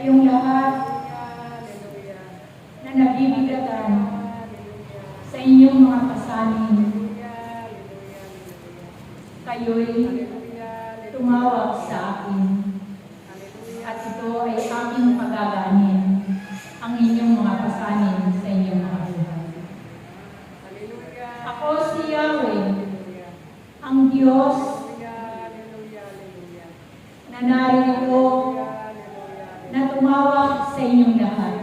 Kayong lahat na nabibigatan sa inyong mga pasanin, kayo'y tumawag sa akin, at ito ay aking pagagaanin, ang inyong mga pasanin sa inyong mga buhay. Ako si Yahweh, ang Diyos na narito na tumawag sa inyong lahat.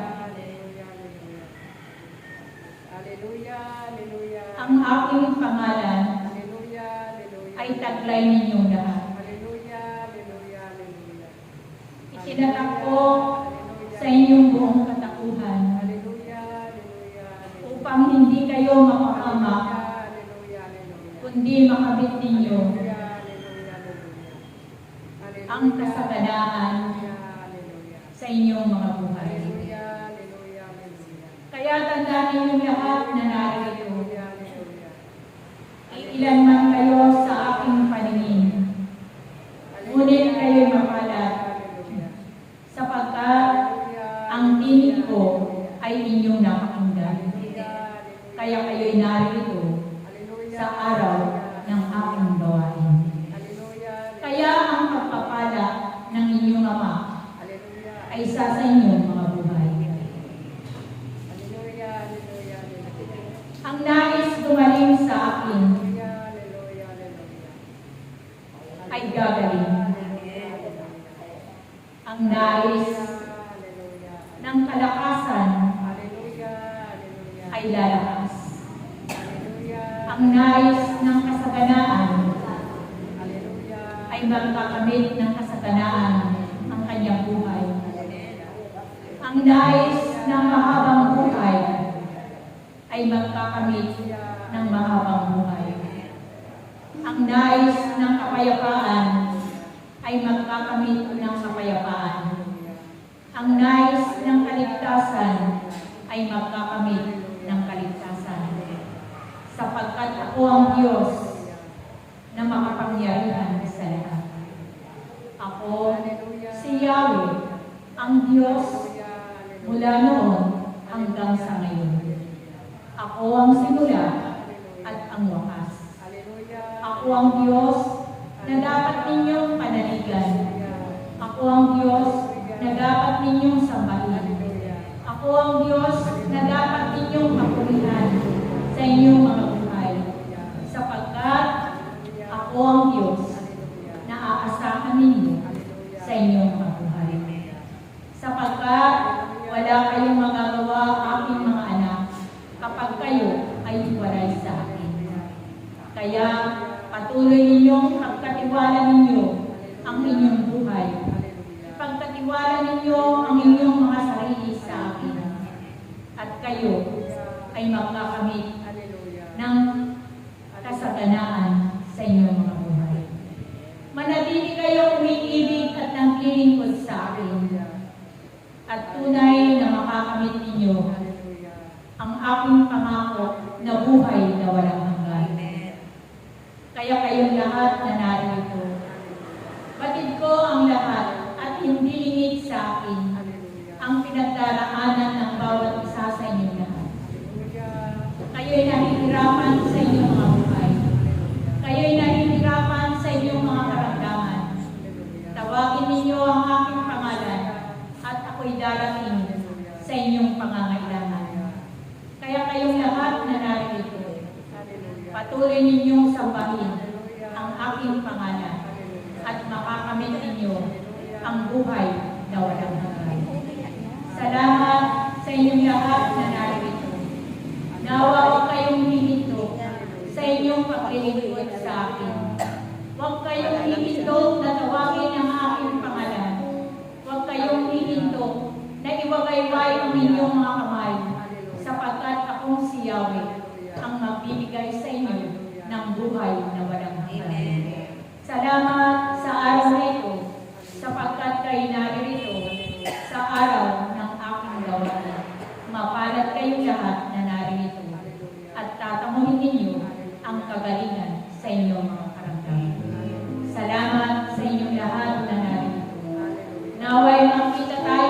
Ang aking pangalan ay taglay ninyong lahat. Itinatak ko sa inyong buong katakuhan upang hindi kayo mapahamak, kundi makamit ninyo ang kasaganaan sa inyong mga buhay. Kaya tandaan ninyong lahat na narito. Ilan man kayo sa aking paningin, ngunit kayo'y mapalad, sapagkat ang tinig ko ay inyong napakinggan. Kaya kayo'y narito sa araw ng aking gawain. Kaya ang pagpapala ng inyong Ama ay isa sa inyong mga buhay. Ang nais gumaling sa akin ay gagaling. Ang nais ng kalakasan ay lalakas. Ang nais ng kasaganaan ay magkakamit ng kasaganaan ang kanyang buhay. Ang nais ng mahabang buhay ay magkakamit ng mahabang buhay. Ang nais ng kapayapaan ay magkakamit ng kapayapaan. Ang nais ng kaligtasan ay magkakamit ng kaligtasan. Sapagkat ako ang Diyos na makapangyarihan sa lahat. Ako, si Yahweh, ang Diyos mula noon hanggang sa ngayon. Ako ang simula at ang wakas. Ako ang Diyos na dapat ninyong panaligan. Ako ang Diyos na dapat ninyong sambahin. Ako ang Diyos na dapat ninyong papurihan sa inyong mga buhay. Sapagkat ako ang Diyos na aasahan ninyo sa inyong mga buhay. Sapagkat wala kayong magagawa, aking mga anak, kapag kayo ay hiwalay sa akin. Kaya patuloy ninyong pagkatiwala ninyo ang inyong buhay. Ipagkatiwala ninyo ang inyong mga sarili sa akin. At kayo ay magkakamit ng kasaganaan sa inyong mga buhay. Manatili kayo umiibig at naglilingkod sa akin. At tunay na makakamit ninyo ang aking pangako na buhay na walang hanggan. Kaya kayong lahat na narito, batid ko ang lahat at hindi lingid sa akin ang pinagdaraanan ng bawat isa sa inyong lahat. Kayo'y nahihirapan sa inyong mga buhay. Kayo'y nahihirapan sa inyong mga karamdaman. Tawagin ninyo ang aking pangalan at ako'y darating sa inyong pangangailangan. Kaya kayong lahat na narito, patuloy ninyong sambahin ang aking pangalan at makakamit ninyo ang buhay na walang hanggan. Salamat sa inyong lahat na narito. Nawa huwag kayong hihinto sa inyong paglilingkod sa akin. Huwag kayong hihinto na tawagin ang aking pangalan. Huwag kayong hihinto na iwagayway ang inyong mga kamay, sapagkat akong si Yahweh ang magbibigay sa inyo ng buhay na walang hanggan. Salamat sa araw na ito, sapagkat kayo narito sa araw ng aking gawain. Mapalad kayong lahat na narito at tatamuhin ninyo ang kagalingan sa inyong mga karamdaman. Salamat sa inyong lahat na narito. Naway makita tayo